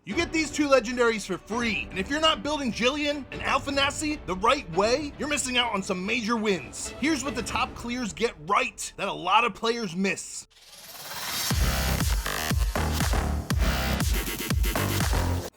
You get these two legendaries for free, and if you're not building Gillian and Alphanarsy the right way, you're missing out on some major wins. Here's what the top clears get right that a lot of players miss.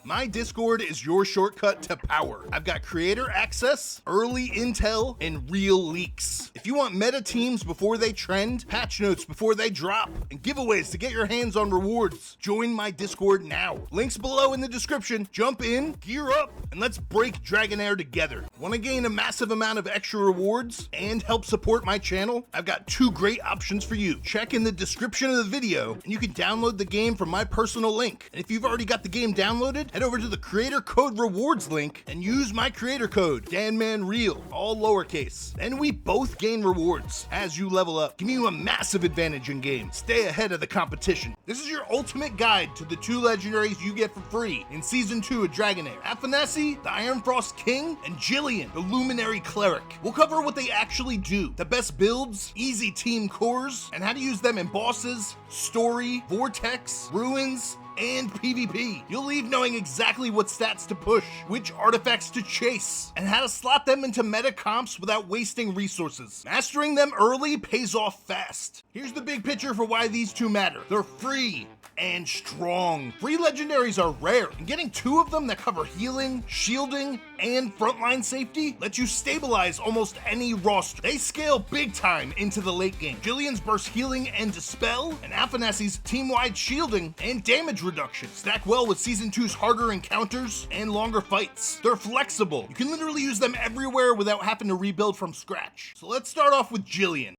My Discord is your shortcut to power. I've got creator access, early intel, and real leaks. If you want meta teams before they trend, patch notes before they drop, and giveaways to get your hands on rewards, join my Discord now. Links below in the description. Jump in, gear up, and let's break Dragonheir together. Want to gain a massive amount of extra rewards and help support my channel? I've got two great options for you. Check in the description of the video, and you can download the game from my personal link. And if you've already got the game downloaded, head over to the creator code rewards link and use my creator code DanManReal, all lowercase. Then we both gain rewards as you level up, giving you a massive advantage in game. Stay ahead of the competition. This is your ultimate guide to the two legendaries you get for free in season 2 of Dragonheir: Alphanarsy, the Ironfrost King, and Gillian, the Luminary Cleric. We'll cover what they actually do, the best builds, easy team cores, and how to use them in bosses, story, vortex, ruins, and PvP. You'll leave knowing exactly what stats to push, which artifacts to chase, and how to slot them into meta comps without wasting resources. Mastering them early pays off fast. Here's the big picture for why these two matter. They're free and strong. Free legendaries are rare, and getting two of them that cover healing, shielding, and frontline safety lets you stabilize almost any roster. They scale big time into the late game. Gillian's burst healing and dispel, and Alphanarsy's team-wide shielding and damage reduction stack well with season 2's harder encounters and longer fights. They're flexible. You can literally use them everywhere without having to rebuild from scratch. So let's start off with Gillian.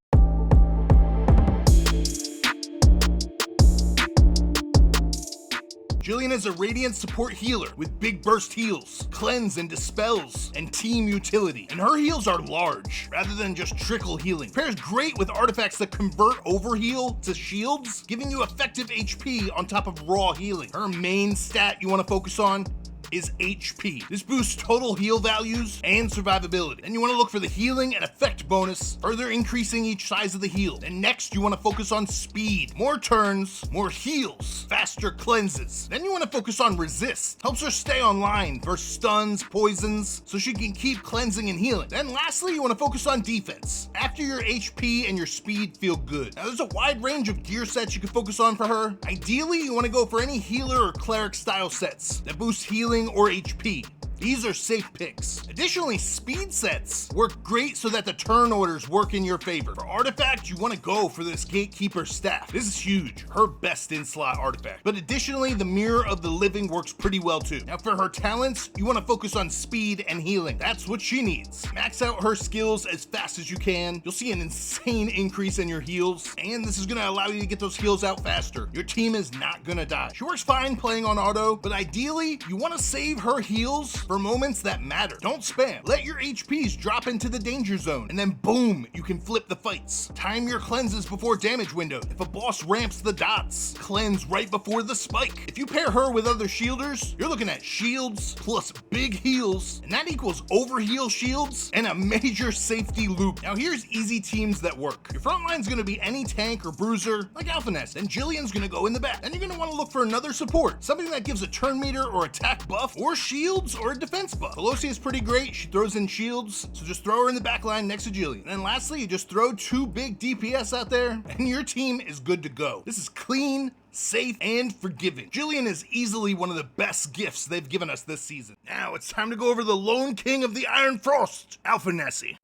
Gillian is a radiant support healer with big burst heals, cleanse and dispels, and team utility. And her heals are large, rather than just trickle healing. Pairs great with artifacts that convert overheal to shields, giving you effective HP on top of raw healing. Her main stat you want to focus on is HP. This boosts total heal values and survivability. Then you want to look for the healing and effect bonus, further increasing each size of the heal. And next you want to focus on speed. More turns, more heals, faster cleanses. Then you want to focus on resist. Helps her stay online versus stuns, poisons, so she can keep cleansing and healing. Then lastly, you want to focus on defense. After your HP and your speed feel good. Now there's a wide range of gear sets you can focus on for her. Ideally, you want to go for any healer or cleric style sets that boost healing or HP. These are safe picks. Additionally, speed sets work great so that the turn orders work in your favor. For artifacts, you want to go for this Gatekeeper staff. This is huge, her best in-slot artifact. But additionally, the Mirror of the Living works pretty well too. Now for her talents, you want to focus on speed and healing. That's what she needs. Max out her skills as fast as you can. You'll see an insane increase in your heals, and this is going to allow you to get those heals out faster. Your team is not going to die. She works fine playing on auto, but ideally, you want to save her heals for moments that matter. Don't spam. Let your HPs drop into the danger zone, and then boom, you can flip the fights. Time your cleanses before damage window. If a boss ramps the dots, cleanse right before the spike. If you pair her with other shielders, you're looking at shields plus big heals, and that equals overheal shields and a major safety loop. Now here's easy teams that work. Your front line's gonna be any tank or bruiser like Alphanarsy, and Gillian's gonna go in the back. Then you're gonna want to look for another support, something that gives a turn meter or attack buff, or shields or a defense buff. Veloci is pretty great. She throws in shields, so just throw her in the back line next to Gillian. And then lastly, you just throw two big DPS out there, and your team is good to go. This is clean, safe, and forgiving. Gillian is easily one of the best gifts they've given us this season. Now it's time to go over the lone king of the Iron Frost, Alphanarsy.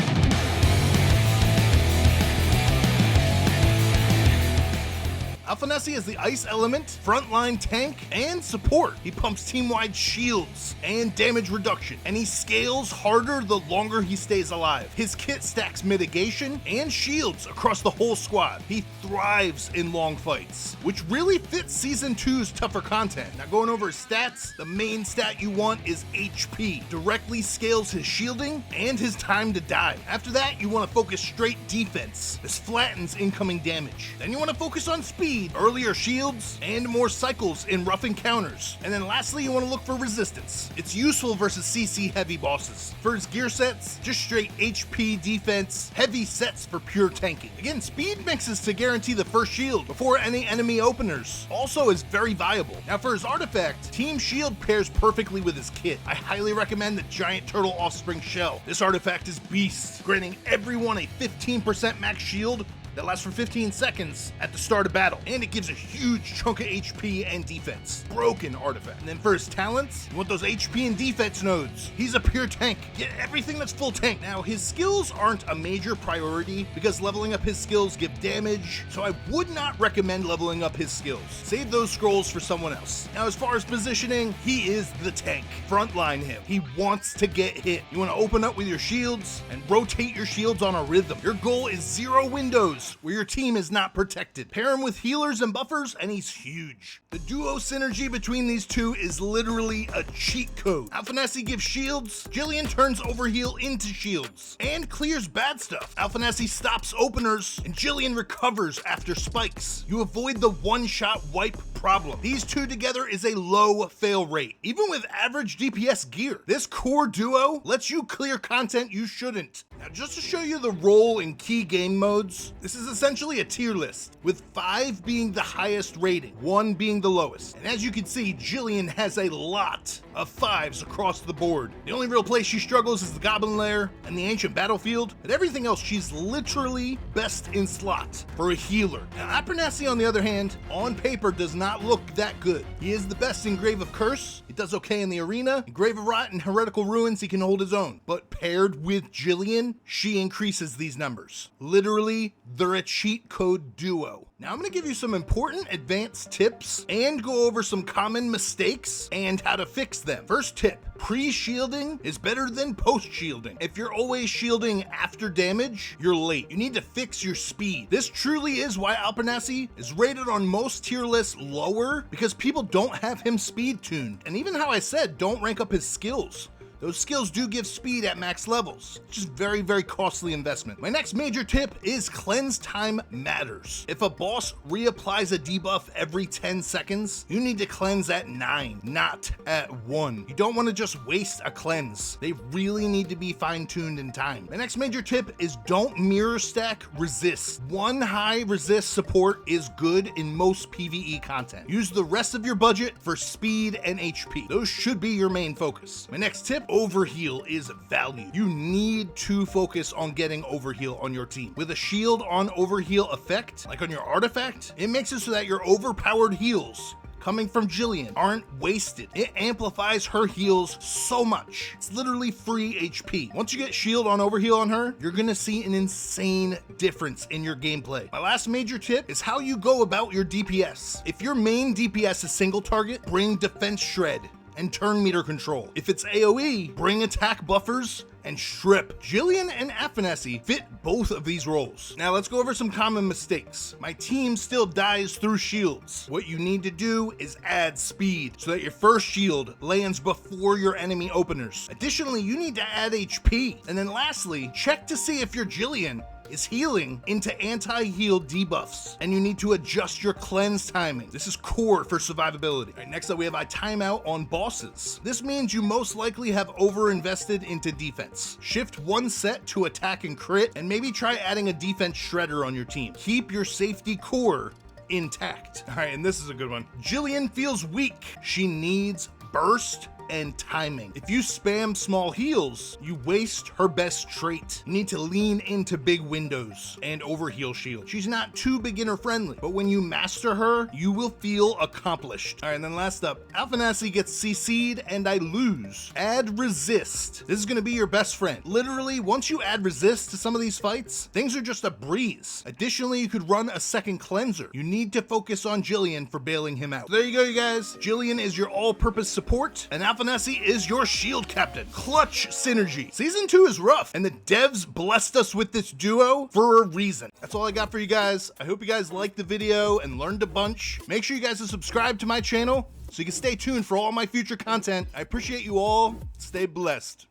Alphanarsy is the ice element, frontline tank, and support. He pumps team-wide shields and damage reduction, and he scales harder the longer he stays alive. His kit stacks mitigation and shields across the whole squad. He thrives in long fights, which really fits Season 2's tougher content. Now going over his stats, the main stat you want is HP. Directly scales his shielding and his time to die. After that, you want to focus straight defense. This flattens incoming damage. Then you want to focus on speed speed, earlier shields, and more cycles in rough encounters. And then lastly, you want to look for resistance. It's useful versus CC heavy bosses. For his gear sets, just straight HP defense, heavy sets for pure tanking. Again, speed mixes to guarantee the first shield before any enemy openers also is very viable. Now for his artifact, Team Shield pairs perfectly with his kit. I highly recommend the Giant Turtle Offspring Shell. This artifact is beast, granting everyone a 15% max shield that lasts for 15 seconds at the start of battle, and it gives a huge chunk of HP and defense. Broken artifact. And then for his talents, you want those HP and defense nodes. He's a pure tank. Get everything that's full tank. Now, his skills aren't a major priority because leveling up his skills give damage, so I would not recommend leveling up his skills. Save those scrolls for someone else. Now, as far as positioning, he is the tank. Frontline him. He wants to get hit. You want to open up with your shields and rotate your shields on a rhythm. Your goal is 0 windows where your team is not protected. Pair him with healers and buffers and he's huge. The duo synergy between these two is literally a cheat code. Alphanarsy gives shields, Gillian turns overheal into shields, and clears bad stuff. Alphanarsy stops openers, and Gillian recovers after spikes. You avoid the one-shot wipe problem. These two together is a low fail rate, even with average DPS gear. This core duo lets you clear content you shouldn't. Now, just to show you the role in key game modes, this is essentially a tier list, with 5 being the highest rating, 1 being the lowest. And as you can see, Gillian has a lot of 5s across the board. The only real place she struggles is the Goblin Lair and the Ancient Battlefield, but everything else she's literally best in slot for a healer. Now, Alphanarsy, on the other hand, on paper does not look that good. He is the best in Grave of Curse, it does okay in the arena, in Grave of Rot and Heretical Ruins he can hold his own, but paired with Gillian, she increases these numbers. Literally, they're a cheat code duo. Now I'm going to give you some important advanced tips and go over some common mistakes and how to fix them. First tip, pre-shielding is better than post-shielding. If you're always shielding after damage, you're late. You need to fix your speed. This truly is why Alphanarsy is rated on most tier lists lower, because people don't have him speed tuned. And even how I said, don't rank up his skills. Those skills do give speed at max levels, which is very, very costly investment. My next major tip is cleanse time matters. If a boss reapplies a debuff every 10 seconds, you need to cleanse at 9, not at 1. You don't want to just waste a cleanse. They really need to be fine-tuned in time. My next major tip is don't mirror stack resist. 1 high resist support is good in most PvE content. Use the rest of your budget for speed and HP. Those should be your main focus. My next tip, overheal is value. You need to focus on getting overheal on your team. With a shield on overheal effect, like on your artifact, it makes it so that your overpowered heals coming from Gillian aren't wasted. It amplifies her heals so much. It's literally free HP. Once you get shield on overheal on her, you're gonna see an insane difference in your gameplay. My last major tip is how you go about your DPS. If your main DPS is single target, bring defense shred and turn meter control. If it's AoE, bring attack buffers and strip. Gillian and Alphanarsy fit both of these roles. Now let's go over some common mistakes. My team still dies through shields. What you need to do is add speed so that your first shield lands before your enemy openers. Additionally, you need to add HP. And then lastly, check to see if your Gillian is healing into anti-heal debuffs, and you need to adjust your cleanse timing. This is core for survivability. All right, next up we have a timeout on bosses. This means you most likely have over-invested into defense. Shift 1 set to attack and crit, and maybe try adding a defense shredder on your team. Keep your safety core intact. All right, and this is a good one. Gillian feels weak. She needs burst and timing. If you spam small heals, you waste her best trait. You need to lean into big windows and overheal shield. She's not too beginner friendly, but when you master her, you will feel accomplished. All right, and then last up, Alphanarsy gets CC'd and I lose. Add resist. This is gonna be your best friend. Literally, once you add resist to some of these fights, things are just a breeze. Additionally, you could run a second cleanser. You need to focus on Gillian for bailing him out. So there you go, you guys. Gillian is your all-purpose support, and Alphanarsy is your shield captain. Clutch synergy. Season 2 is rough, and the devs blessed us with this duo for a reason. That's all I got for you guys. I hope you guys liked the video and learned a bunch. Make sure you guys are subscribed to my channel so you can stay tuned for all my future content. I appreciate you all. Stay blessed.